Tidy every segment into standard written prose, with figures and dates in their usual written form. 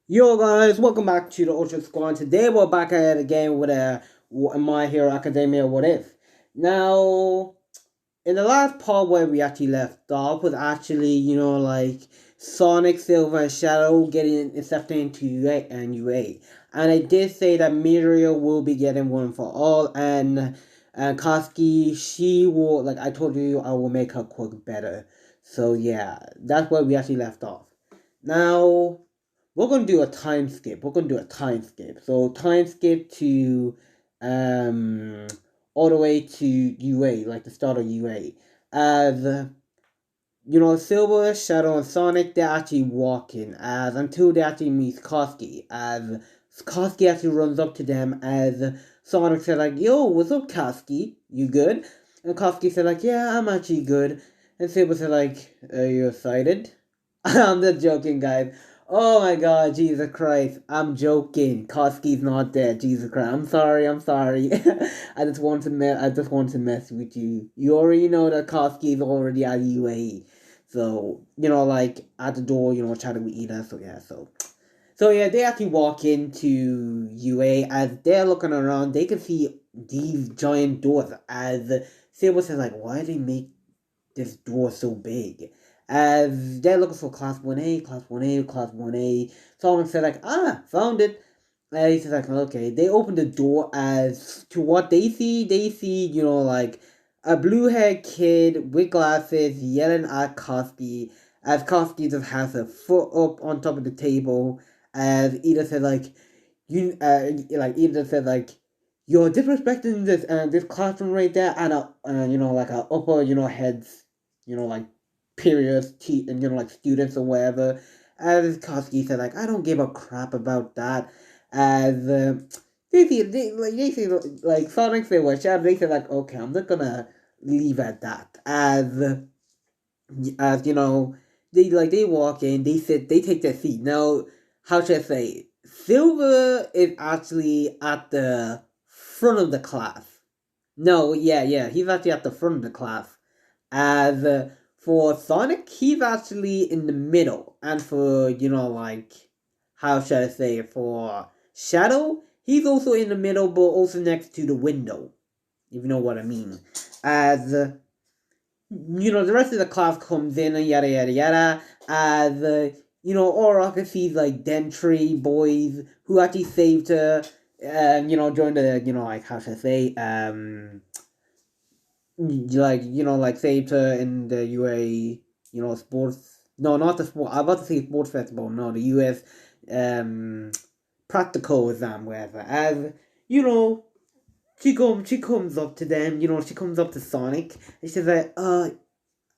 Yo guys, welcome back to the Ultra Squad. Today we're back at it again with a My Hero Academia What If. Now, in the last part where we actually left off was actually, Sonic, Silver, and Shadow getting accepted into UA and UA. And I did say that Muriel will be getting one for all, and Koski, she will, like I told you, I will make her quirk better. So yeah, that's where we actually left off. Now, we're gonna do a time skip. We're gonna do a time skip. So time skip to um all the way to UA, like the start of UA. As Silver, Shadow, and Sonic, they're actually walking as until they actually meet Koski. As Koski actually runs up to them as Sonic said like, "Yo, what's up, Koski? You good?" And Koski said like, "Yeah, I'm actually good." And Silver said like, "Are you excited?" I'm just joking, guys. Oh my god, Jesus Christ. I'm joking. Koski's not dead. Jesus Christ. I'm sorry, I'm sorry. I just want to mess with you. You already know that Koski's already at UAE. So, like at the door, trying to eat us. So yeah, they actually walk into UA as they're looking around, they can see these giant doors as Silver says like, why do they make this door so big? As they're looking for class 1A, class 1A, class 1A. Someone said like, found it. And he says like, okay. They open the door as to what they see, like a blue haired kid with glasses yelling at Koski as Koski just has a foot up on top of the table as Edith said like, Edith said like, you're disrespecting this classroom right there, and like a upper heads, like periods and like students or whatever. As Koski said like, I don't give a crap about that. As they say like Sonic said what Shadow, they said like, okay, I'm just gonna leave at that. As they walk in, they take their seat. Now, how should I say? Silver is actually at the front of the class. No, yeah, he's actually at the front of the class. As for Sonic, he's actually in the middle. And for, how should I say, for Shadow, he's also in the middle, but also next to the window. If you know what I mean. As the rest of the class comes in and yada yada yada. As Aurora sees like Dentry boys who actually saved her. During the like how should I say like saved her in the UA sports. No, not the sport. I was about to say sports festival. No, the US practical exam wherever. As you know, she comes up to them. She comes up to Sonic and she's like, oh,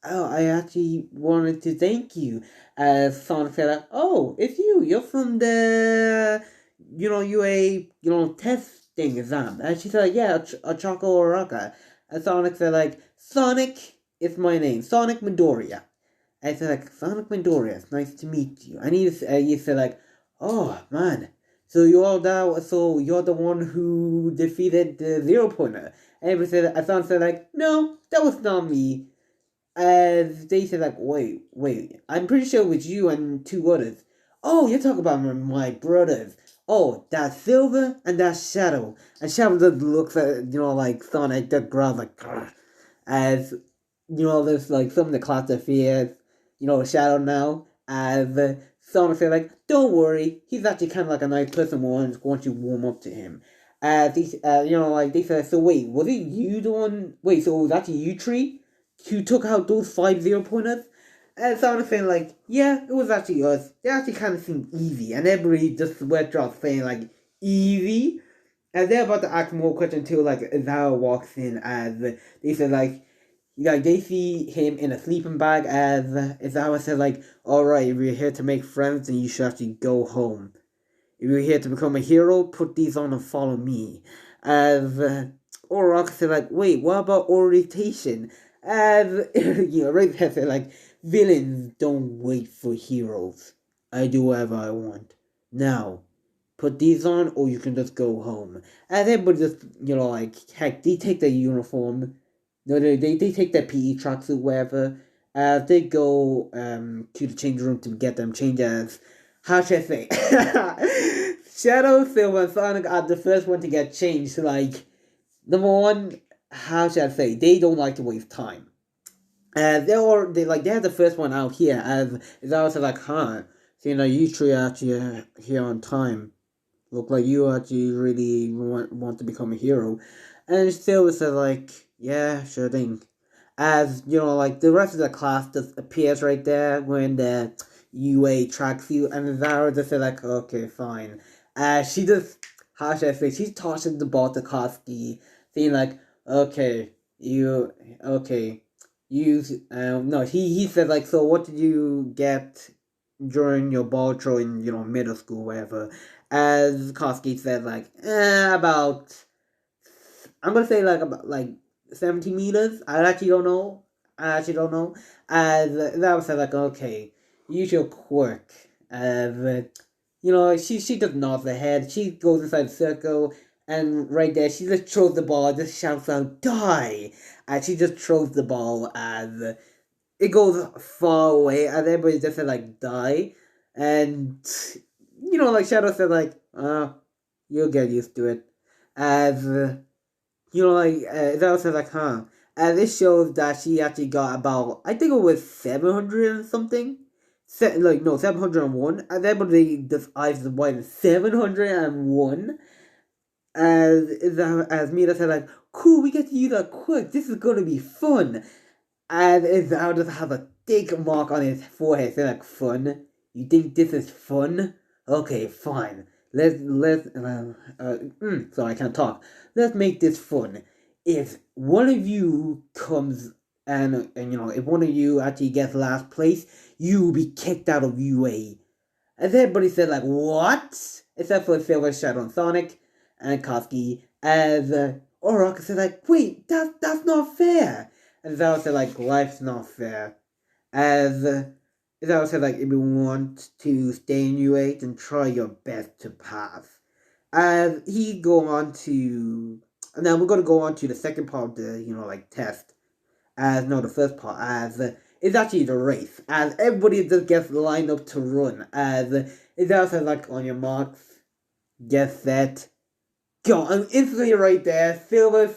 I actually wanted to thank you. As Sonic said, like, oh, it's you. You're from the, UA, testing exam. And she said, like, yeah, a Choco Oraka. And Sonic said, like, Sonic is my name. Sonic Midoriya. And I said, like, Sonic Midoriya, it's nice to meet you. And he said, like, oh, man. So you're the one who defeated the Zero Pointer. And Sonic said, like, no, that was not me. They said like, wait, I'm pretty sure it was you and two others. Oh, you're talking about my brothers. Oh, that's Silver and that's Shadow. And Shadow just looks at, like Sonic, that growls like, grr. As, there's like some of the class of fears, Shadow now. As Sonic said like, don't worry, he's actually kind of like a nice person once you warm up to him. As they said, so wait, was it you the one? Wait, so it was actually you, Tree? Who took out those 5 pointers? And someone saying like, yeah, it was actually us. They actually kind of seemed easy, and everybody just went off saying like, easy. And they're about to ask more questions until like Zara walks in as they said like they see him in a sleeping bag as Zara said like, all right, if you're here to make friends, then you should actually go home. If you're here to become a hero, put these on and follow me. As Orok said like, wait, what about orientation? As Red said like, villains don't wait for heroes. I do whatever I want. Now, put these on or you can just go home. And everybody just, like, heck, they take their uniform. No, they take their PE tracksuit, whatever. They go to the change room to get them changed as how should I say? Shadow, Silver, and Sonic are the first one to get changed. Like, number one, how should I say? They don't like to waste time. They're the first one out here, as it's also like, huh? So, you three are actually here on time. Look like you actually really want to become a hero. And still said like, yeah, sure thing. As like the rest of the class just appears right there when the UA tracks you, and Zara just said like, okay, fine. She just, how should I say, she's tossing the ball to Koski, saying like, okay, okay, you, no, he said like, so what did you get during your ball throw in, middle school, whatever. As Koski said, like, about, I'm gonna say like about like 70 meters. I actually don't know. As that was like, okay, use your quirk. She just nods her head. She goes inside the circle, and right there, she just throws the ball, just shouts out, die! And she just throws the ball as it goes far away, and everybody just said, like, die. And, like Shadow said, like, you'll get used to it. As, that was like, huh. And this shows that she actually got about, I think it was 700 and something. 701. And everybody just eyes the white 701. As Mira said, like, cool, we get to use that quick. This is gonna be fun. And Izao just has a thick mark on his forehead saying like, fun? You think this is fun? Okay, fine. Sorry, I can't talk. Let's make this fun. If one of you comes and if one of you actually gets last place, you will be kicked out of UA. And everybody said like, what? Except for Silver, Shadow, and Sonic, and Koski. As Orok said like, wait, that's not fair. And Zao said like, life's not fair. As Zao said like, if you want to stay in UA, then try your best to pass. As he go on to, now we're gonna go on to the second part of the test. The first part, as it's actually the race, as everybody just gets lined up to run, as it's also like, on your marks, get set, go, and instantly right there, Silver,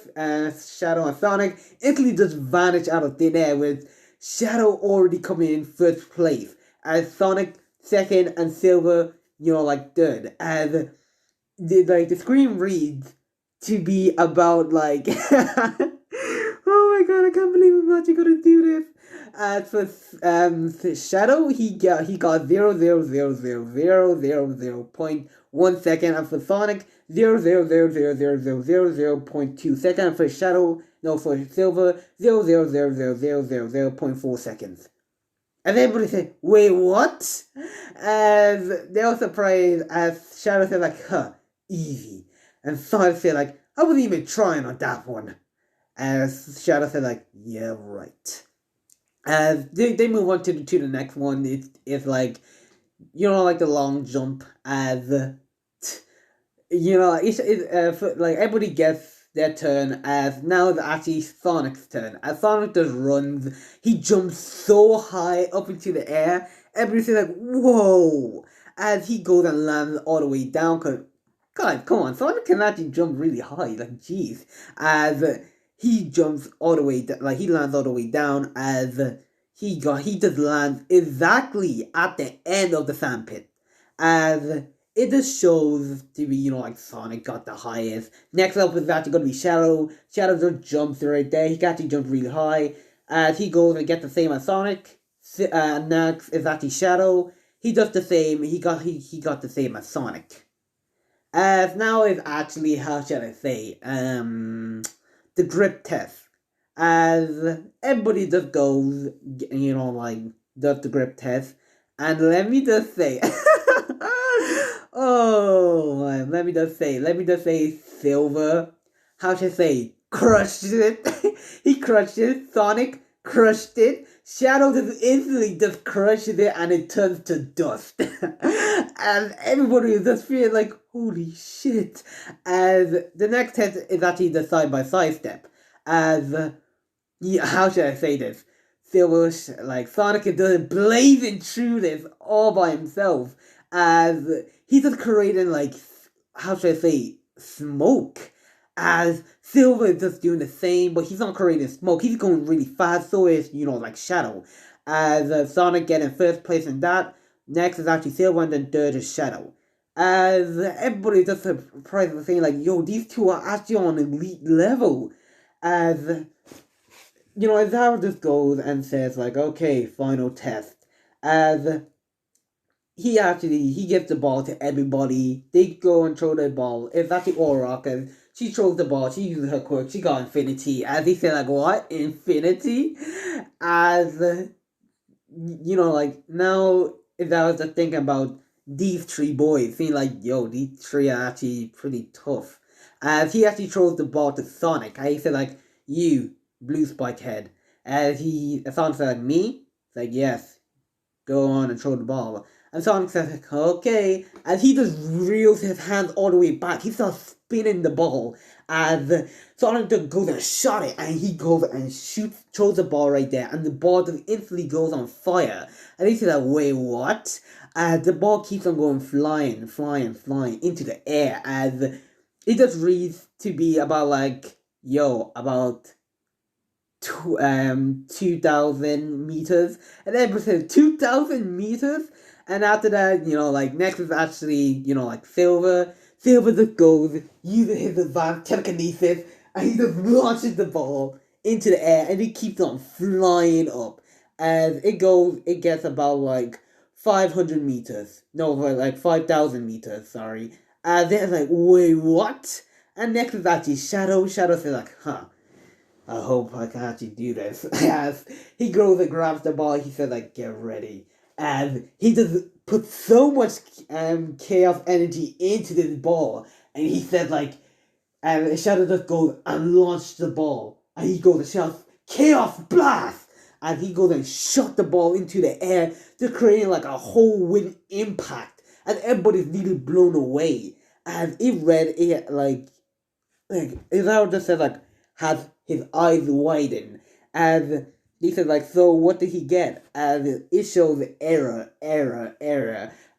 Shadow, and Sonic instantly just vanish out of thin air, with Shadow already coming in first place, as Sonic second, and Silver, third, as the screen reads to be about like oh my god, I can't believe I'm actually gonna do this. As for Shadow, he got 0.1 second, and for Sonic 0.2 seconds, and for Shadow, no, for Silver 0.4 seconds. And everybody said, wait, what? As they were surprised, as Shadow said like, huh, easy. And Sonic said like, I wasn't even trying on that one. As Shadow said like, yeah, right. As they move on to the next one, it's like, like the long jump, as like everybody gets their turn, as now it's actually Sonic's turn. As Sonic just runs, he jumps so high up into the air, everybody's like, whoa! As he goes and lands all the way down, cause, God, come on, Sonic can actually jump really high, like, jeez. As he jumps all the way, he lands all the way down, as he just lands exactly at the end of the sandpit. As it just shows to be, like Sonic got the highest. Next up is actually going to be Shadow. Shadow just jumps right there. He can actually jump really high. As he goes and gets the same as Sonic. Next is actually Shadow. He does the same. He got the same as Sonic. As now is actually, how shall I say, the grip test. As everybody just goes, does the grip test. And let me just say, oh man, let me just say, Silver, how should I say, crushed it. He crushed it. Sonic crushed it. Shadow just instantly just crushes it, and it turns to dust. And everybody is just feeling like, holy shit. As the next test is actually the side-by-side step. As, how should I say this? Silver, like, Sonic is just blazing through this all by himself. as he's just creating like, how should I say, smoke. As Silver is just doing the same, but he's not creating smoke. He's going really fast, so is, like Shadow. As Sonic getting first place in that. Next is actually Silver, and then third is Shadow. As everybody just surprised and saying like, yo, these two are actually on elite level. As as Howard just goes and says like, okay, final test. As he gives the ball to everybody. They go and throw the ball. It's actually all Rocket. She throws the ball. She uses her quirk. She got infinity. As he said, like, what? Infinity? As, like, now, if I was just thinking about these three boys, seeing like, yo, these three are actually pretty tough. As he actually throws the ball to Sonic. He said, like, you, Blue Spike Head. As Sonic said, like, me? It's like, yes, go on and throw the ball. And Sonic says, like, okay. And he just reels his hands all the way back. He starts spinning the ball. And Sonic just goes and shot it. And he goes and throws the ball right there. And the ball just instantly goes on fire. And he's like, wait, what? And the ball keeps on going flying into the air. And it just reads to be about like, about 2,000 meters, and then said 2,000 meters, and after that, like next is actually, like Silver. Silver just goes, using his advanced telekinesis, and he just launches the ball into the air, and it keeps on flying up. As it gets about like 500 meters. No, like 5,000 meters, sorry. And they're like, wait, what? And next is actually Shadow. Shadow says like, huh. I hope I can actually do this. As he goes and grabs the ball, he said, like, get ready. And he just put so much chaos energy into this ball. And he said, like, and Shadow just goes and launched the ball. And he goes and shouts, Chaos Blast! And he goes and shot the ball into the air, just creating like a whole wind impact. And everybody's really blown away. And it like Israel just said like has his eyes widen, and he said like, so what did he get? And it shows error.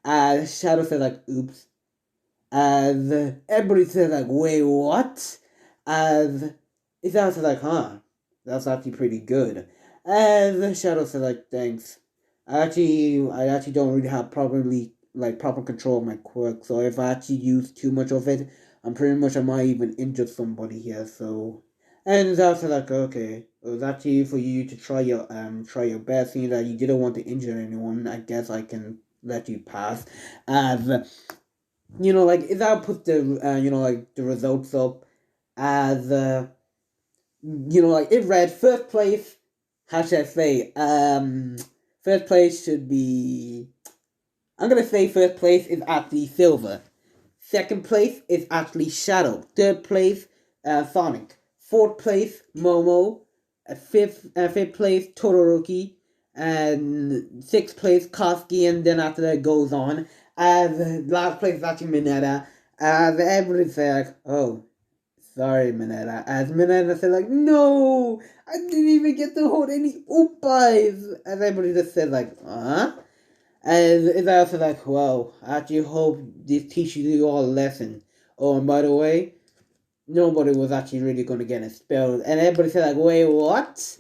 And Shadow said like, oops. And everybody said like, wait, what? And Israel said like, huh, that's actually pretty good. And Shadow said like, thanks. I actually don't really have proper control of my quirk, so if I actually use too much of it, I might even injure somebody here. So, and it's also like, okay, it was actually for you to try your best, seeing that you didn't want to injure anyone. I guess I can let you pass. As like if I put the like the results up, as like it read first place. How should I say? First place should be. I'm gonna say first place is actually Silver. Second place is actually Shadow. Third place, Sonic. Fourth place, Momo. Fifth place, Todoroki. And sixth place, Koski. And then after that goes on. And last place is actually Mineta. And everybody said, like, oh, sorry, Mineta. As Mineta said, like, no, I didn't even get to hold any Oopais. And everybody just said, like, huh? And it's also like, well, I actually hope this teaches you all a lesson. Oh, and by the way, nobody was actually really going to get expelled. And everybody said, like, wait, what?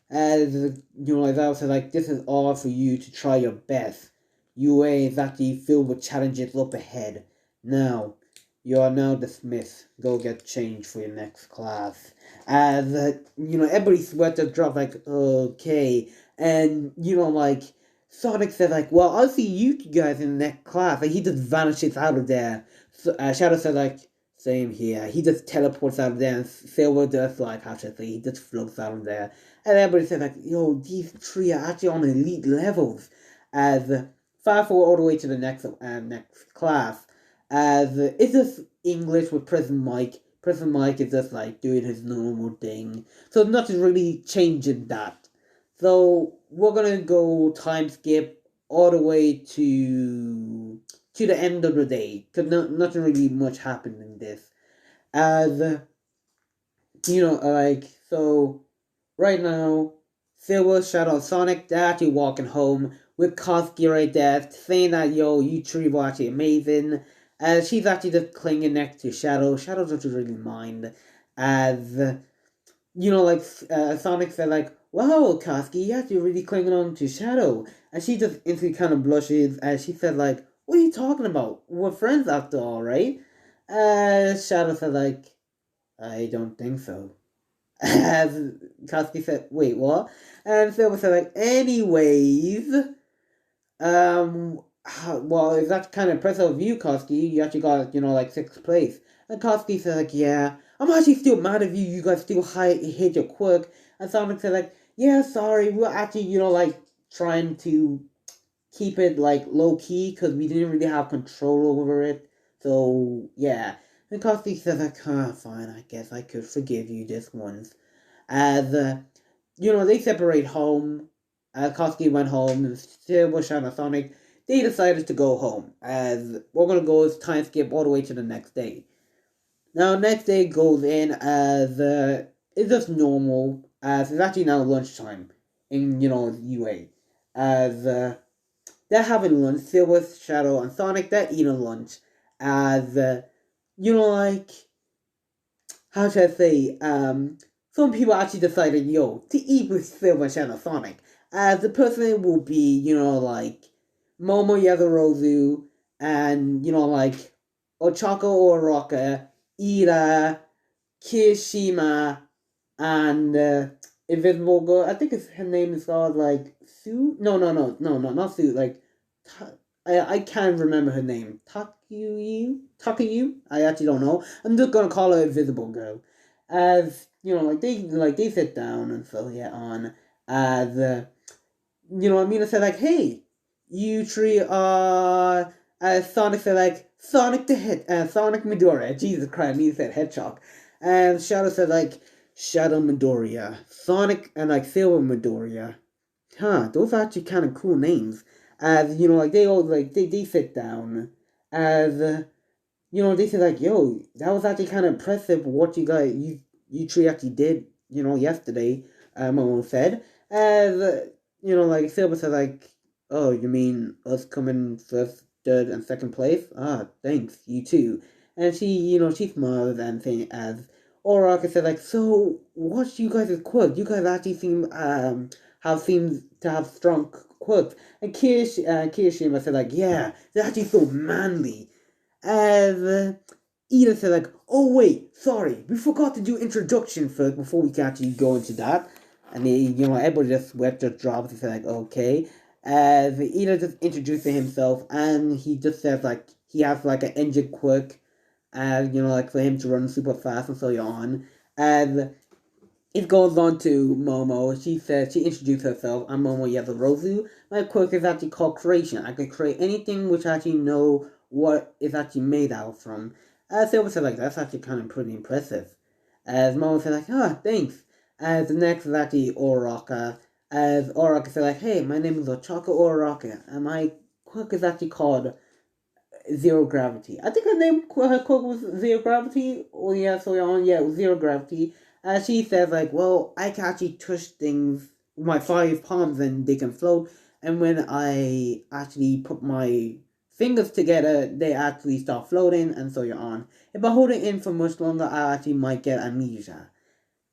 And, as I said, like, this is all for you to try your best. UA is actually filled with challenges up ahead. Now, you are now dismissed. Go get changed for your next class. As, everybody's sweat just dropped, like, okay. And, like, Sonic said, like, well, I'll see you guys in the next class. Like, he just vanishes out of there. So, Shadow said, like, same here. He just teleports out of there, and Silver just, like, how should I say, he just floats out of there. And everybody said, like, yo, these three are actually on elite levels. As fast forward all the way to the next class. As it's just English with Prison Mike. Prison Mike is just, like, doing his normal thing. So nothing really changing that. So we're gonna go time skip all the way to the end of the day, because nothing really much happened in this. As so right now, Silver, Shadow, Sonic, they're actually walking home with Koski right there, saying that, yo, you three were actually amazing. She's actually just clinging next to Shadow. Shadow doesn't really mind. As, Sonic said, like, wow, Koski, you actually really clinging on to Shadow. And she just instantly kind of blushes as she said, like, what are you talking about? We're friends after all, right? Shadow said, like, I don't think so. As Koski said, wait, what? And Silver said, like, anyways, um, well, it's actually kind of impressive of you, Koski. You actually got, like, sixth place. And Koski said, like, yeah, I'm actually still mad at you. You guys still hit your quirk. And Sonic said, like, yeah, sorry. We're actually, like, trying to keep it, like, low key because we didn't really have control over it. So, yeah. And Koski said, like, fine, I guess I could forgive you this once. As, they separate home. Koski went home, and Silver, Shadow, and Sonic, they decided to go home. As we're gonna go as time skip all the way to the next day. Now, next day goes in as it's just normal, as it's actually now lunchtime in UA. As they're having lunch, Silver, Shadow, and Sonic, they're eating lunch. As like how should I say, some people actually decided, yo, to eat with Silver Shadow Sonic. The person will be, like, Momo Yazarozu, and, like, Ochako Oroka, Ira, Kirishima, and, Invisible Girl. I think her name is called, like, Sue? No, not Sue, like, I can't remember her name. Takuyu? I actually don't know. I'm just gonna call her Invisible Girl. As they sit down and so yeah on. As Mina said, like, hey, you three are. Sonic said, like, Sonic Midoriya. Jesus Christ, Mina said Hedgehog. And Shadow said, like, Shadow Midoriya, Sonic, and like Silver Midoriya. Huh, those are actually kind of cool names. As like they all they sit down. As they say, like, yo, that was actually kind of impressive what you three actually did, yesterday. Momo said. As like Silver said, like, oh, you mean us coming first, third, and second place? Ah, thanks, you too. And she, she smiles and thing as Oraka said, like, so what's you guys' quirk? You guys actually seem to have strong quirks. And Kirishima said, like, yeah, they're actually so manly. As Ida said, like, oh wait, sorry, we forgot to do introduction first before we can actually go into that. And they, everybody just sweat just drops and said, like, okay. As Ida just introducing himself, and he just says, like, he has like an engine quirk, like for him to run super fast and so on. And it goes on to Momo. She says, she introduced herself. I'm Momo Yazarozu. My quirk is actually called creation. I can create anything which I actually know what it's actually made out from. Silver said, like, that's actually kind of pretty impressive. As Momo said, like, thanks. As the next is actually Oraka. As Oraka said, like, hey, my name is Ochaka Oraka. And my quirk is actually called Zero Gravity. I think her quote was Zero Gravity. Oh yeah, so on, yeah, it was Zero Gravity. She says, like, well, I can actually touch things with my 5 palms and they can float. And when I actually put my fingers together, they actually start floating and so you're on. If I hold it in for much longer, I actually might get amnesia.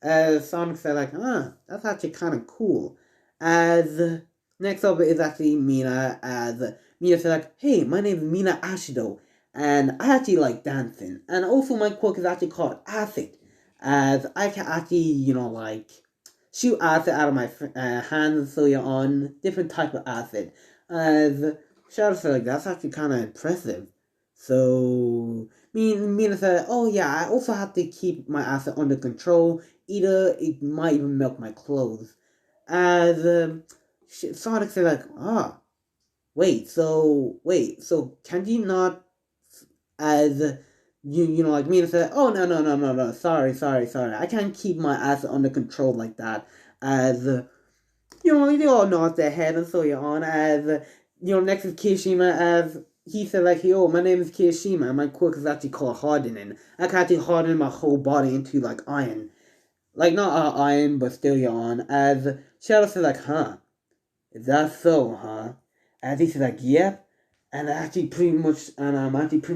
Sonic said, like, that's actually kind of cool. As next up is actually Mina. As Mina said, like, hey, my name is Mina Ashido, and I actually like dancing. And also my quirk is actually called Acid. As I can actually, like, shoot acid out of my hands so you're on different type of acid. As Shadow said, like, that's actually kind of impressive. So Mina said, oh yeah, I also have to keep my acid under control. Either it might even melt my clothes. As Sonic said, like, so can you not, as like Mina said, oh no, sorry, I can't keep my acid under control like that. As they all nod their head and so you're on. As next is Kirishima. As he said, like, yo, my name is Kirishima, and my quirk is actually called hardening. I can actually harden my whole body into like iron. Like, not iron, but still you're on. As Shadow said, like, huh? Is that so, huh? And they said like, yep. And I'm actually pretty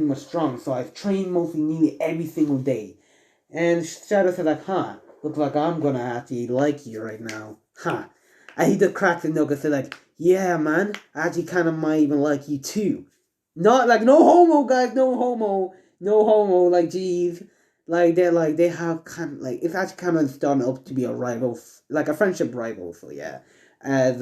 much strong. So I've trained mostly nearly every single day. And Shadow said like, huh, looks like I'm gonna actually like you right now. Huh. And he just cracked the nug and said like, yeah man, I actually kinda might even like you too. Not like no homo guys, no homo. No homo, like geez. Like they have kind of like it's actually kind of starting up to be a rival, like a friendship rival. So yeah, as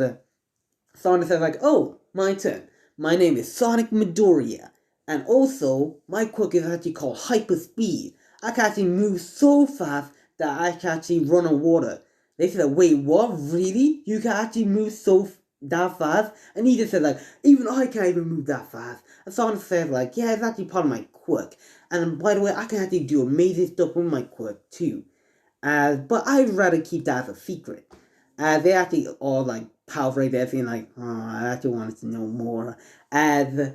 Sonic says like, oh, my turn. My name is Sonic Midoriya, and also my quirk is actually called Hyper Speed. I can actually move so fast that I can actually run on water. They said, wait, what? Really? You can actually move that fast? And he just said like, even I can't even move that fast. And Sonic said like, yeah, it's actually part of my quirk. And by the way, I can actually do amazing stuff with my quirk too. But I'd rather keep that as a secret. They actually all like power right there, saying like, "Oh, I actually wanted to know more." As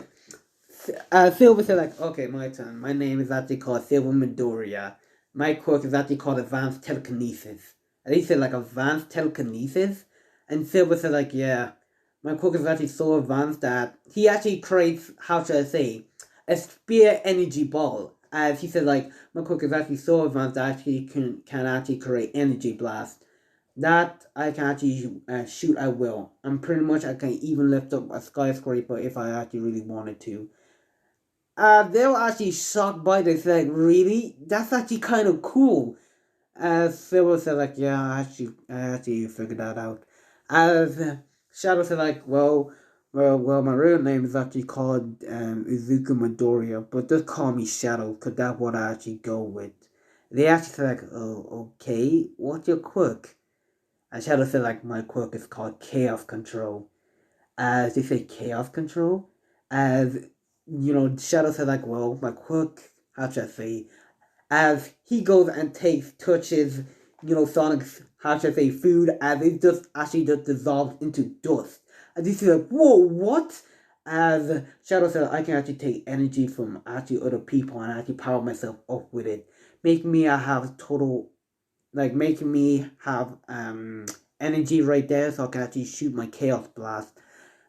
Silver said, like, "Okay, my turn. My name is actually called Silver Midoriya. My quirk is actually called Advanced Telekinesis." And he said like Advanced Telekinesis, and Silver said like, "Yeah, my quirk is actually so advanced that he actually creates how should I say a spear energy ball." As he said like, my quirk is actually so advanced that I actually can actually create energy blast that I can actually shoot at will. And pretty much I can even lift up a skyscraper if I actually really wanted to. They were actually shocked by this. Like, really? That's actually kind of cool. As Silver said, like, yeah, I actually figured that out. As Shadow said, like, well, my real name is actually called Izuku Midoriya, but just call me Shadow, because that's what I actually go with. They actually said, like, oh, okay, what's your quirk? And Shadow said, like, my quirk is called Chaos Control. As they say, Chaos Control. As, Shadow said, like, well, my quirk, how should I say, as he goes and touches, Sonic's, how should I say, food, as it just actually just dissolves into dust. And this is like, whoa, what? As Shadow said, I can actually take energy from actually other people and actually power myself up with it. Make me I have total like making me have energy right there so I can actually shoot my chaos blast.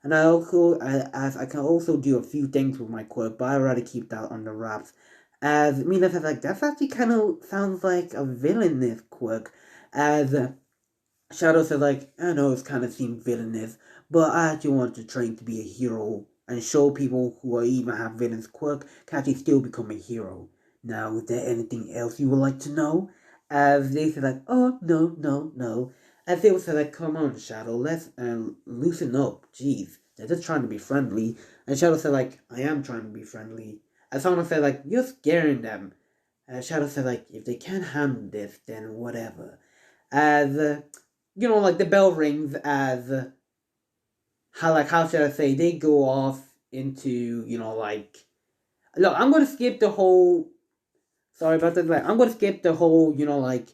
And I can also do a few things with my quirk, but I'd rather keep that under wraps. As Mina says, like that's actually kind of sounds like a villainous quirk. As Shadow says, like I know it's kind of seems villainous, but I actually want to train to be a hero and show people who are even have villain's quirk can actually still become a hero. Now, is there anything else you would like to know? As they said, like, oh, no, no, no. As they would say, like, come on, Shadow, let's loosen up. Jeez, they're just trying to be friendly. And Shadow said, like, I am trying to be friendly. And someone said, like, you're scaring them. And Shadow said, like, if they can't handle this, then whatever. As, like, the bell rings as, how should I say, they go off into, like, look, I'm going to skip the whole, sorry about that, like, I'm going to skip the whole, like,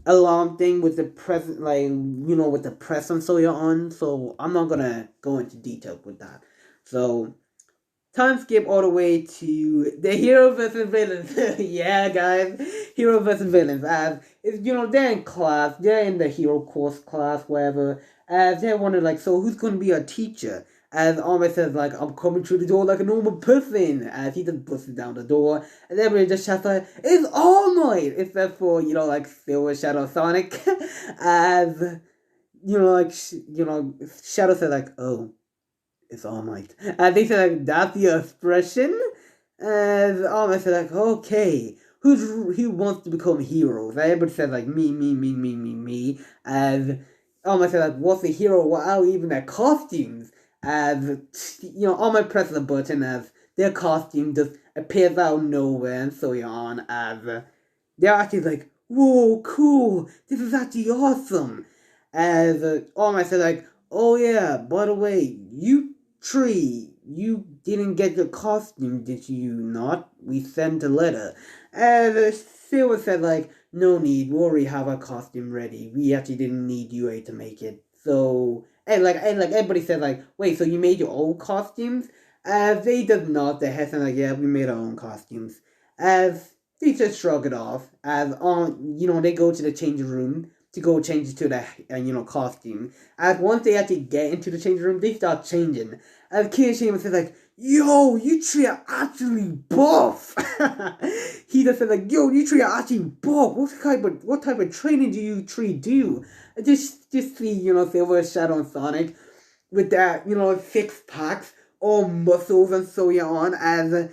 alarm thing with the present, like with the press and so you're on. So I'm not gonna go into detail with that. So time skip all the way to the hero versus villains. Yeah, guys, hero versus villains. As it's they're in class, they're in the hero course class, whatever. As they're wondering like, so who's gonna be our teacher? As Ahmed says, like, I'm coming through the door like a normal person. As he just busts down the door. And everybody just shouts like, it's All Might! Except for, like, Silver Shadow Sonic. As, Shadow said, like, oh, it's All Might. And they said, like, that's the expression? And All Might said, like, okay. Who wants to become heroes? Everybody said, like, me. And All Might said, like, what's a hero without even their costumes? As All Might presses a button as their costume just appears out of nowhere and so on. As they're actually like, whoa, cool! This is actually awesome! As All Might said, like, oh yeah, by the way, you Tree, you didn't get your costume, did you not? We sent a letter. And Silver said, like, no need, we already have our costume ready. We actually didn't need UA to make it. So, and like everybody said, like, wait, so you made your own costumes? As they did not, they had like, yeah, we made our own costumes. As they just shrug it off. As they go to the changing room to go change to the costume. As once they actually get into the changing room, they start changing. As Kirishima says like, "Yo, you three are actually buff." He just said like, "Yo, you three are actually buff. What type of training do you three do?" And just see Silver, Shadow, and Sonic with that 6 packs, all muscles and so on. As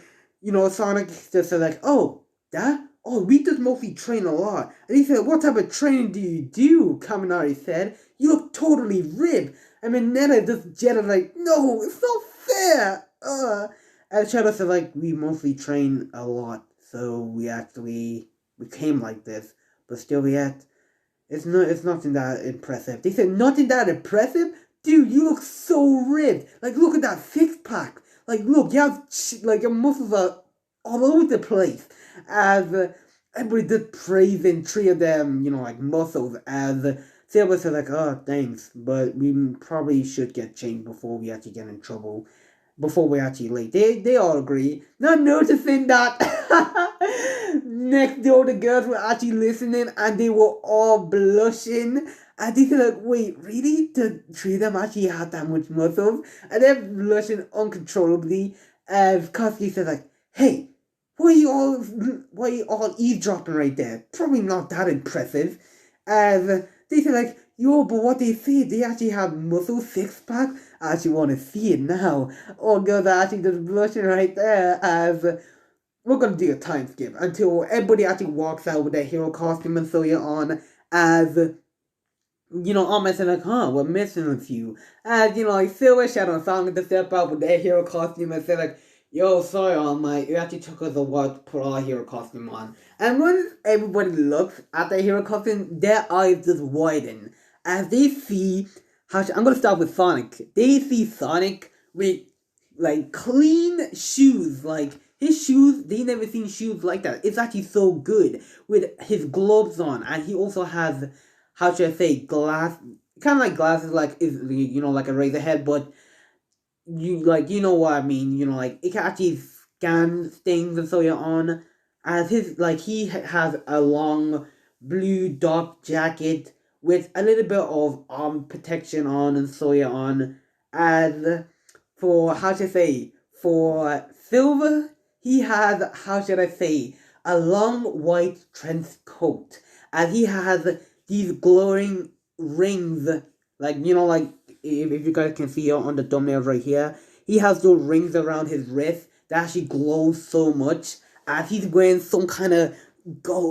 Sonic just said like, "Oh, that." "Oh, we just mostly train a lot." And he said, "What type of training do you do?" Kaminari said, "You look totally ripped." And then Netta just jetted like, "No, it's not fair." And Shadow said like, "We mostly train a lot, so we became like this. But still yet, it's nothing that impressive." They said, "Nothing that impressive? Dude, you look so ripped. Like, look at that 6 pack. Like, look, you have like your muscles are all over the place." As everybody did praising 3 of them, like muscles. As Silver said like, "Oh, thanks, but we probably should get changed before we actually get in trouble. Before we're actually late." They all agree. Not noticing that next door the girls were actually listening and they were all blushing. And they said like, "Wait, really? The 3 of them actually had that much muscles?" And they're blushing uncontrollably. As Koski said like, "Hey, why are you all eavesdropping right there? Probably not that impressive." As they said like, "Yo, but what they say, they actually have muscle 6-pack. I actually want to see it now." All girls are actually just blushing right there. As we're gonna do a time skip until everybody actually walks out with their hero costume and so on. As Ahmed said like, "We're missing a few." As like Silver, Shadow, and Sonic to step out with their hero costume and say like, "Yo, sorry, All Might, it actually took us a while to put our hero costume on." And when everybody looks at their hero costume, their eyes just widen as they see I'm gonna start with Sonic. They see Sonic with like clean shoes, like his shoes. They never seen shoes like that. It's actually so good with his gloves on, and he also has how should I say glass, kind of like glasses, like is like a razor head, but you know what I mean, like it can actually scan things and so on. As he has a long blue dark jacket with a little bit of arm protection on and so on. As for how should I say, for Silver, he has how should I say, a long white trench coat, and he has these glowing rings, like like if you guys can see on the thumbnail right here, he has those rings around his wrist that actually glow so much, as he's wearing some kind of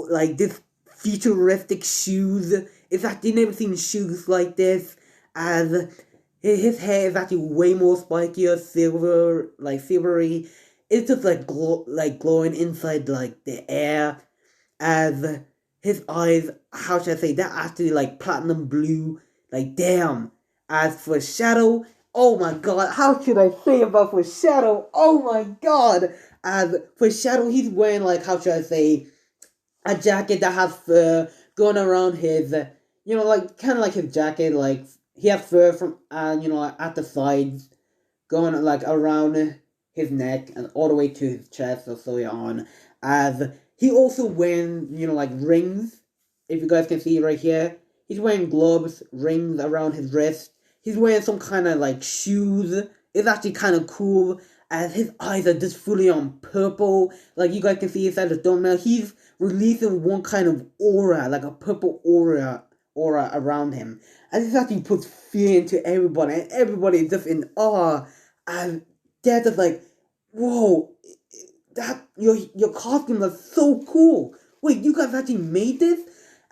like this futuristic shoes. It's actually never seen shoes like this. As his hair is actually way more spikier, silvery. It's just like glowing inside like the air. As his eyes, how should I say, they're actually like platinum blue. Like damn. As for Shadow, oh my god, how should I say about for Shadow? Oh my god. As for Shadow, he's wearing like how should I say, a jacket that has fur going around his, like kind of like his jacket, like he has fur from, at the sides, going like around his neck and all the way to his chest or so on. As he also wearing, like rings. If you guys can see right here, he's wearing gloves, rings around his wrist. He's wearing some kind of like shoes. It's actually kind of cool. As his eyes are just fully on purple. Like you guys can see inside the thumbnail, he's releasing one kind of aura, like a purple aura around him. And this actually puts fear into everybody, and everybody is just in awe. And they're just like, "Whoa, that your costumes are so cool. Wait, you guys actually made this?"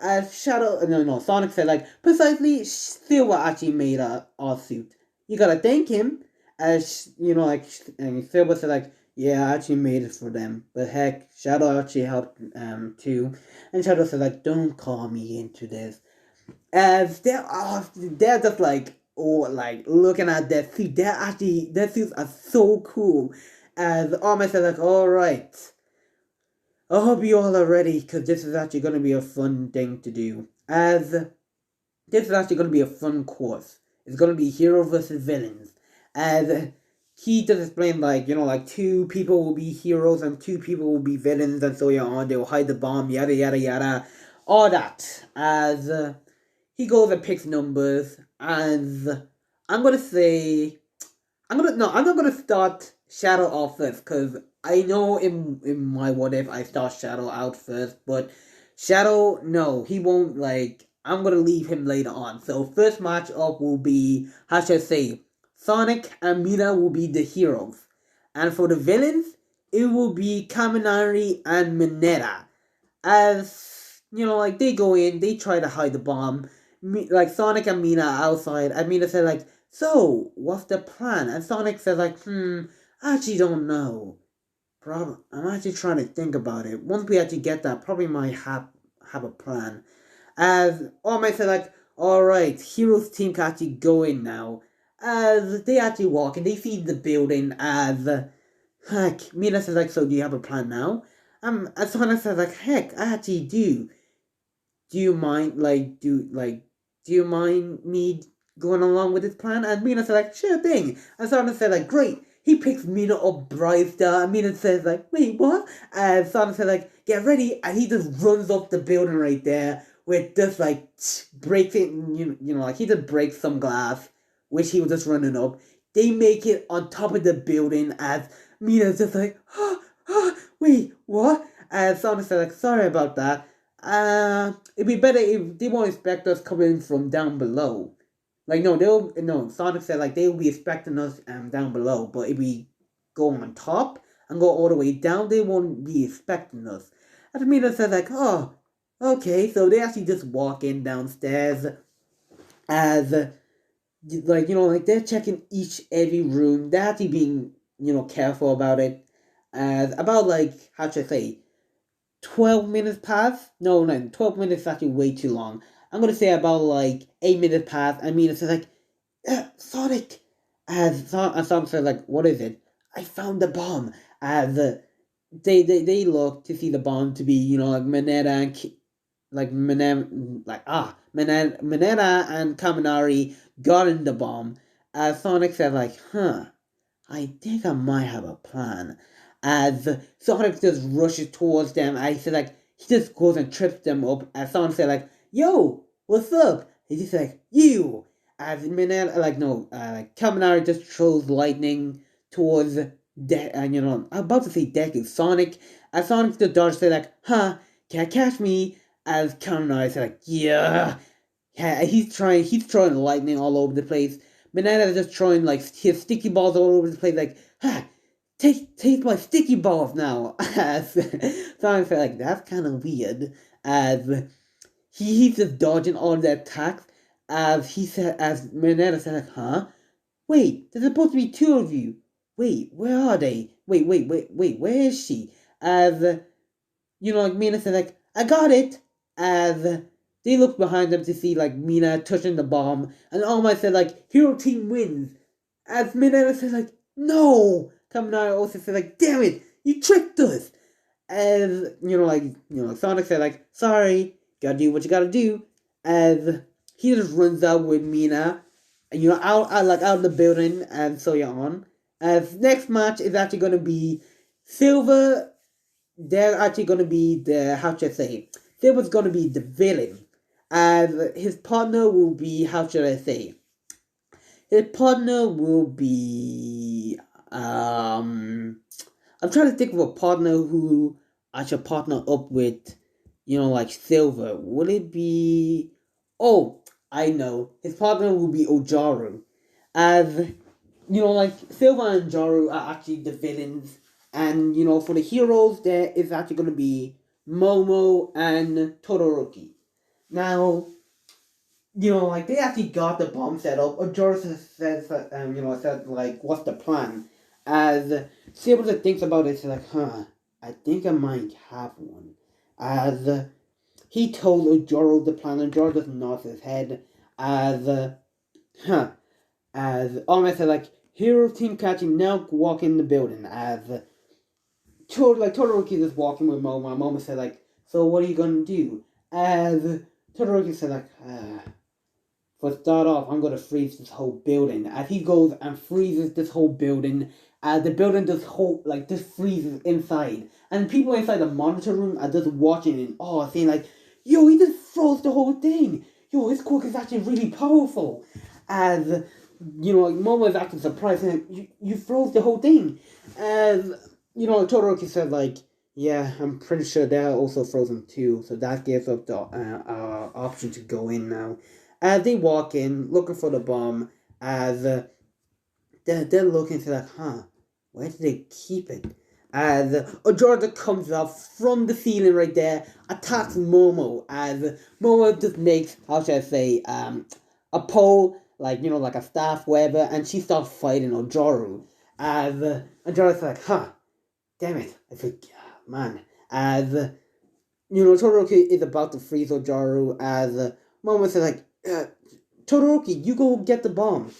As Sonic said like, "Precisely, Silver actually made our suit. You gotta thank him." As and Silver said like, "Yeah, I actually made it for them. But heck, Shadow actually helped too." And Shadow said like, "Don't call me into this." As they're just like, like looking at their suit. Their suits are so cool. As Ahmed said like, "Alright, I hope you all are ready, because this is actually going to be a fun thing to do. As this is actually going to be a fun course. It's going to be hero versus villains. As he just explained, like, like 2 people will be heroes and 2 people will be villains and so on. They will hide the bomb, yada, yada, yada. All that. As he goes and picks numbers, and I'm gonna say I'm not gonna start Shadow off first because I know in my what if I start Shadow out first, but Shadow no, he won't like. I'm gonna leave him later on. So first match up will be how should I say Sonic and Mina will be the heroes, and for the villains it will be Kaminari and Mineta. As you know, like they go in, they try to hide the bomb. Like Sonic and Mina are outside, and Mina said like, "So what's the plan?" And Sonic says like, I actually don't know. I'm actually trying to think about it. Once we actually get that, probably might have a plan." As All Might said like, "All right, Heroes team can actually go in now." As they actually walk and they see the building, as heck, Mina says like, "So do you have a plan now?" And Sonic says like, "Heck, I actually do. Do you mind do you mind me going along with this plan?" And Mina said like, "Sure thing." And Sonic said like, "Great." He picks Mina up Brightstar, and Mina says like, "Wait, what?" And Sonic said like, "Get ready," and he just runs up the building right there with just like breaks it, like he just breaks some glass, which he was just running up. They make it on top of the building as Mina's just like, wait, what? And Sonic said like, "Sorry about that. It'd be better if they won't expect us coming from down below." Like Sonic said like they'll be expecting us down below, but if we go on top and go all the way down, they won't be expecting us. And Mina said like, "Oh, okay." So they actually just walk in downstairs as like they're checking every room. They're actually being careful about it. As about like how should I say 12 minutes pass? No, 12 minutes is actually way too long. I'm gonna say about like 8 minutes pass. I mean, it's like, Sonic! And Sonic says like, "What is it?" "I found the bomb." As they look to see the bomb to be, like Mineta and Mineta and Kaminari got in the bomb. As Sonic said like, "I think I might have a plan." As Sonic just rushes towards them, I said like he just goes and trips them up. As Sonic said like, "Yo, what's up?" He just like, "You." As Mineta like Kaminari just throws lightning towards and I'm about to say deku Sonic. As Sonic the dodge said like, "Can't catch me." As Kaminari said like, "Yeah." Yeah, he's throwing lightning all over the place. Mineta is just throwing like his sticky balls all over the place, like, taste my sticky balls now. As Sonic said, like, that's kind of weird. As he's just dodging all the attacks. As Mineta said, like, wait, there's supposed to be two of you. Wait, where are they? Wait, where is she? As like Mina said, like, "I got it." As they look behind them to see like Mina touching the bomb, and All Might said like, "Hero team wins." As Mineta said like, "No." Kaminari also said like, "Damn it, you tricked us." As Sonic said like, "Sorry, gotta do what you gotta do." As he just runs out with Mina, out of the building, and so on. As next match is actually gonna be Silver. They're actually gonna be the how should I say? Silver's gonna be the villain. As his partner will be how should I say? His partner will be I'm trying to think of a partner who I should partner up with, like Silver. Will it be? Oh, I know. His partner will be Ojaru. As like Silver and Jaru are actually the villains, and for the heroes there is actually going to be Momo and Todoroki. Now, like they actually got the bomb set up. Ojaru says that said like, "What's the plan?" As Silver thinks about it, he's like, "I think I might have one." As he told Ojaru the plan, and Ojaru just nods his head. As as Ahmed said, like, "Hero team catching now walk in the building." As Todoroki is walking with Momo. Momo said like, "So what are you gonna do?" As Todoroki said like, "For start off, I'm gonna freeze this whole building." As he goes and freezes this whole building, the building just freezes inside, and people inside the monitor room are just watching in awe, saying like, "Yo, he just froze the whole thing. yo, his quirk is actually really powerful. As, Momo is actually surprised, and you froze the whole thing. As, Todoroki said, like, yeah, I'm pretty sure they're also frozen too, so that gives up the option to go in now. As they walk in, looking for the bomb, as they're looking to like, where did they keep it? As Ojorda comes up from the ceiling right there, attacks Momo, as Momo just makes, how should I say, a pole, like, like a staff, whatever, and she starts fighting Ojoru. As Ojoru's like, damn it, I think, man. As, Todoroki is about to freeze Ojoru, as Momo says, like, Todoroki, you go get the bomb.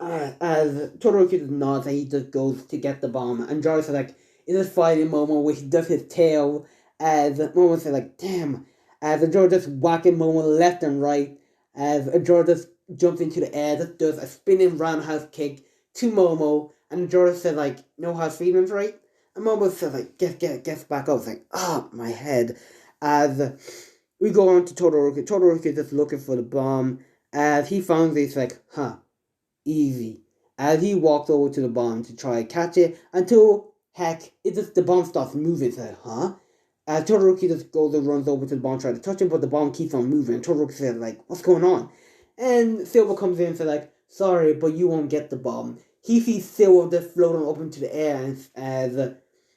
As Todoroki just nods and he just goes to get the bomb, and Joris is like, in this fighting moment where he does his tail, as Momo says, like, damn, as Joris just whacking Momo left and right, as Joris just jumps into the air, just does a spinning roundhouse kick to Momo, and Joris says, like, no hard feelings, right? And Momo says, like, gets back up, it's like, my head. As we go on to Todoroki, Todoroki is just looking for the bomb, as he finds it, he's like, easy. As he walks over to the bomb to try and catch it, until, heck, the bomb starts moving. It's like, As Todoroki just goes and runs over to the bomb, trying to touch him, but the bomb keeps on moving. And Todoroki says, like, what's going on? And Silver comes in and says, like, sorry, but you won't get the bomb. He sees Silver just floating up into the air, and as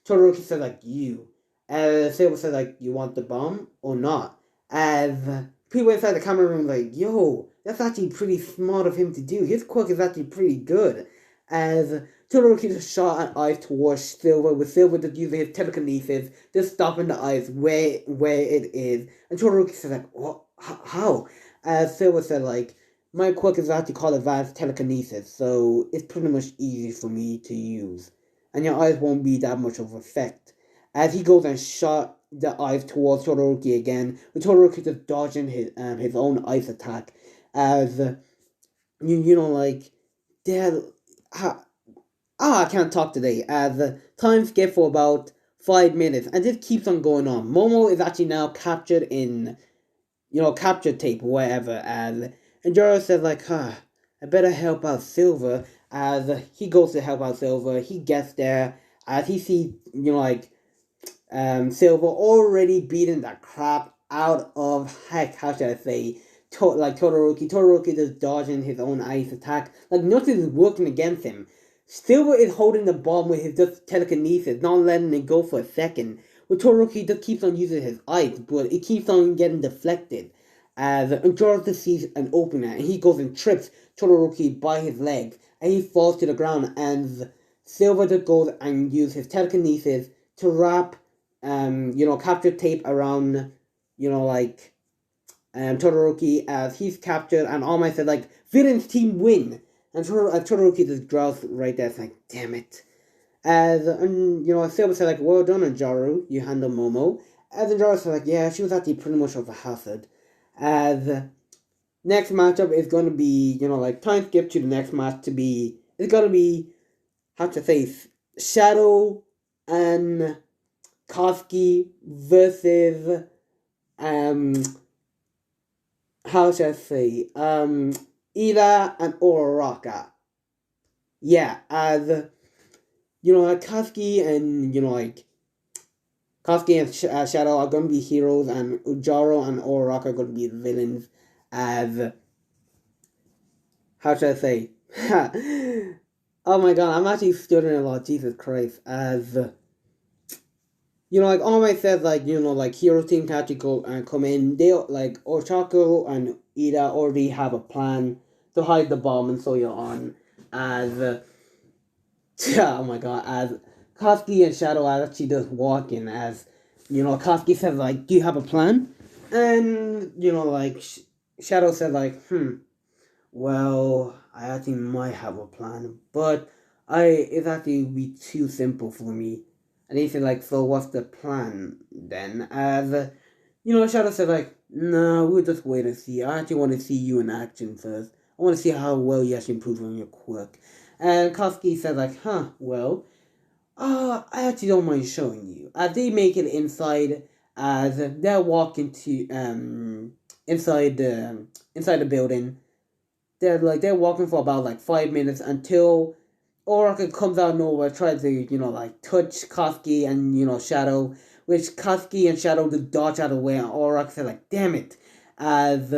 Todoroki says, like, you. As Silver says, like, you want the bomb or not? As people inside the camera room like, yo, that's actually pretty smart of him to do. His quirk is actually pretty good. As Todoroki just shot an ice towards Silver, with Silver just using his telekinesis, just stopping the ice where it is. And Todoroki says, like, what? How? As Silver said, like, my quirk is actually called advanced telekinesis, so it's pretty much easy for me to use. And your eyes won't be that much of effect. As he goes and shot the ice towards Todoroki again, with Todoroki just dodging his own ice attack. As like, they're I can't talk today. As time skip for about 5 minutes, and this keeps on going on. Momo is actually now captured in capture tape or whatever. And Joro says, like, I better help out Silver. As he goes to help out Silver, he gets there. As he sees Silver already beating the crap out of, heck, how should I say, Todoroki. Todoroki is dodging his own ice attack. Like, nothing is working against him. Silver is holding the bomb with his just telekinesis, not letting it go for a second. But Todoroki just keeps on using his ice, but it keeps on getting deflected. As Todoroki sees an opening, and he goes and trips Todoroki by his legs, and he falls to the ground, and Silver just goes and uses his telekinesis to wrap capture tape around, Todoroki as he's captured, and All Might said, like, villain's team win. And Todoroki just growls right there, it's like, damn it. As, Silver said, like, well done, Anjaru, you handle Momo. As Anjaru said, like, yeah, she was actually pretty much of a hazard. As, next matchup is going to be, time skip to the next match it's going to be, how to say, Shadow and Koski versus how should I say Ida and Uraraka. Yeah, as Koski and Koski and Shadow are gonna be heroes, and Ujaro and Uraraka are gonna be villains. As how should I say? Oh my god, I'm actually stuttering a lot. Jesus Christ. As All Might says, Hero Team can actually go and come in. They, Ochako and Ida already have a plan to hide the bomb and so on. As, oh my god, as Koski and Shadow are actually just walking, as, Koski says, do you have a plan? And, Shadow said, well, I actually might have a plan, but it's actually be too simple for me. And he said, so what's the plan then? As, Shadow said, no, we'll just wait and see. I actually want to see you in action first. I want to see how well you actually improve on your quirk. And Koski said, I actually don't mind showing you. As they make it inside, as they're walking to, inside the building. They're walking for about like 5 minutes until Oracle comes out of nowhere, tries to touch Koski and Shadow, which Koski and Shadow just dodge out of the way, and Oracle said like, "Damn it!" As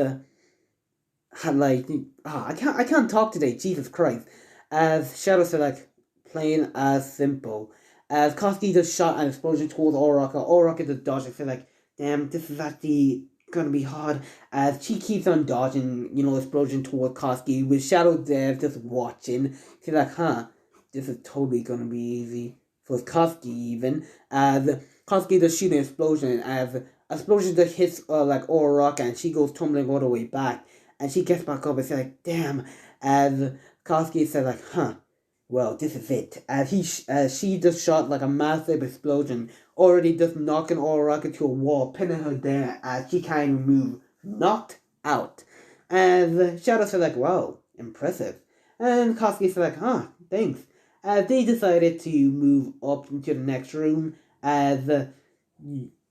like I can't talk today, Jesus Christ. As Shadow said like, plain as simple. As Koski just shot an explosion towards Oracle, Oracle just dodged and said like, "Damn, this is actually gonna be hard." As she keeps on dodging, explosion towards Koski, with Shadow there just watching. She's like, "Huh, this is totally gonna be easy for Koski even." As Koski just shooting an explosion, as explosion just hits like Oracle, and she goes tumbling all the way back, and she gets back up and says like, "Damn." As Koski said like, "Huh, well, this is it." As she just shot like a massive explosion, already just knocking Oracle to a wall, pinning her there as she can't even move, knocked out. And Shadow said like, "Wow, impressive." And Koski said like, "Huh, thanks." They decided to move up into the next room as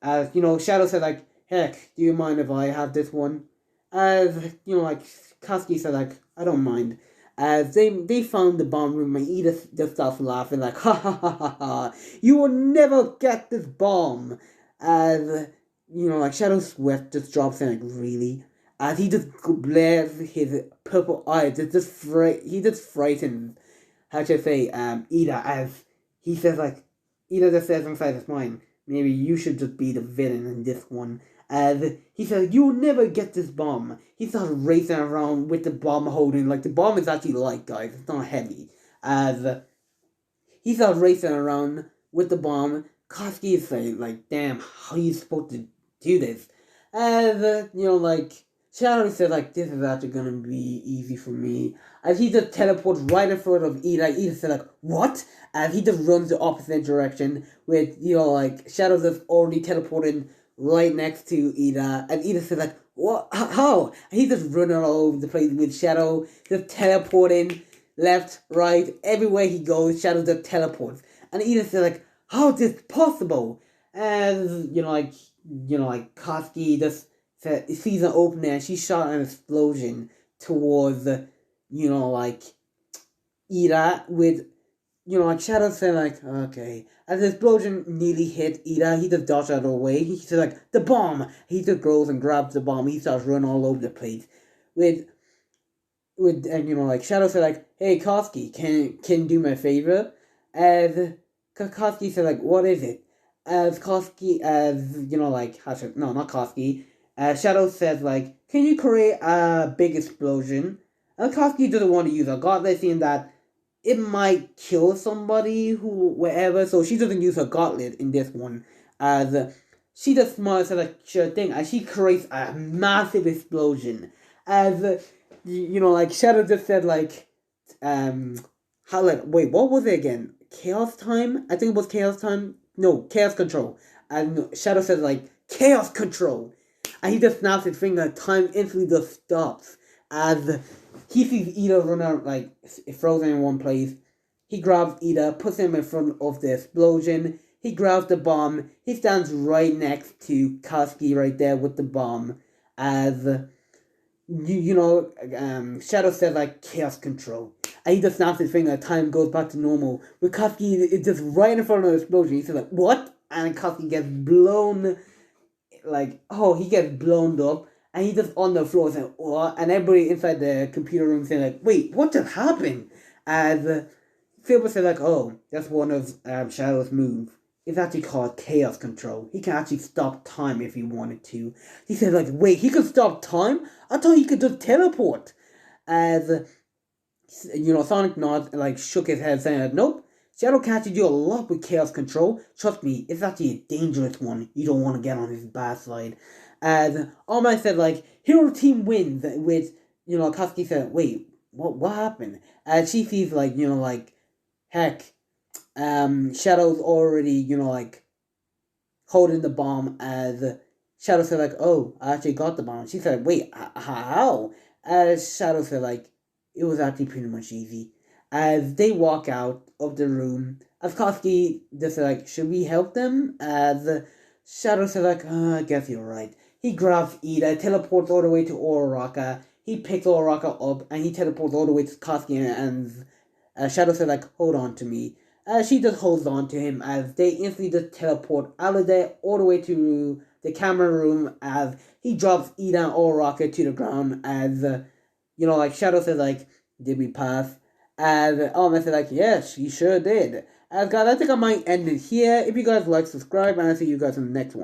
Shadow said like, "Heck, do you mind if I have this one?" As like Koski said like, "I don't mind." As they found the bomb room, and Edith just starts laughing like, "Ha ha ha ha ha! You will never get this bomb!" As like Shadow's sweat just drops in like, really. As he just glares his purple eyes, he just frightens, how should I say, Ida, as he says like, Ida just says inside his mind, "Maybe you should just be the villain in this one." As he says, "You'll never get this bomb." He starts racing around with the bomb holding, like the bomb is actually light, guys, it's not heavy. As he starts racing around with the bomb, Koski is saying, like, "Damn, how are you supposed to do this?" As, like, Shadow said, like, "This is actually gonna be easy for me." As he just teleports right in front of Ida, Ida said, like, "What?" As he just runs the opposite direction with, like, Shadow just already teleporting right next to Ida. And Ida said, like, "What? How?" And he just running all over the place with Shadow just teleporting left, right, everywhere he goes, Shadow just teleports. And Edith is like, "How is this possible?" And like Koski just sees an opening, and she shot an explosion towards like Ida with like Shadow said like, "Okay." As the explosion nearly hit Ida, he just dodged out of the way. He said like, "The bomb!" He just goes and grabs the bomb. He starts running all over the place with and like Shadow said like, "Hey Koski, can you do me a favor?" As Koski said like, "What is it?" As Koski like how should no not Koski. Shadow says like, "Can you create a big explosion?" And Koski doesn't want to use a gauntlet, seeing that it might kill somebody wherever, so she doesn't use her gauntlet in this one. As she just smiles at like, "Sure thing," and she creates a massive explosion. As like Shadow just said like, how like wait, what was it again? Chaos time? I think it was chaos time. No, chaos control. And Shadow said like, "Chaos control," and he just snaps his finger. Time instantly just stops as he sees Ida run out like frozen in one place. He grabs Ida, puts him in front of the explosion. He grabs the bomb. He stands right next to Koski right there with the bomb as Shadow said like, "Chaos control." And he just snaps his finger, time goes back to normal. With Koski, it's just right in front of the explosion. He said like, "What?" And Koski gets blown, like, oh, he gets blown up. And he just on the floor saying, "What?" And everybody inside the computer room saying like, "Wait, what just happened?" And Silver said like, "Oh, that's one of Shadow's moves. It's actually called Chaos Control. He can actually stop time if he wanted to." He said like, "Wait, he could stop time? I thought he could just teleport." As Sonic nods and like shook his head saying like, "Nope. Shadow can actually do a lot with Chaos Control. Trust me, it's actually a dangerous one. You don't want to get on his bad side." And All Might said like, "Hero Team wins," with Koski said, "Wait, what happened?" And she sees like heck, Shadow's already like holding the bomb. As Shadow said like, "Oh, I actually got the bomb." She said, "Wait, how?" As Shadow said like, "It was actually pretty much easy." As they walk out of the room, as Koski just said like, "Should we help them?" As Shadow said like, "I guess you're right." he grabs Ida, teleports all the way to Uraraka. He picks Uraraka up and he teleports all the way to Katsuki, and Shadow says like, hold on to me. She just holds on to him as they instantly just teleport out of there all the way to the camera room as he drops Ida and Uraraka to the ground as, like Shadow says like, did we pass? And I said like, yes, you sure did. As guys, I think I might end it here. If you guys like, subscribe, and I'll see you guys in the next one.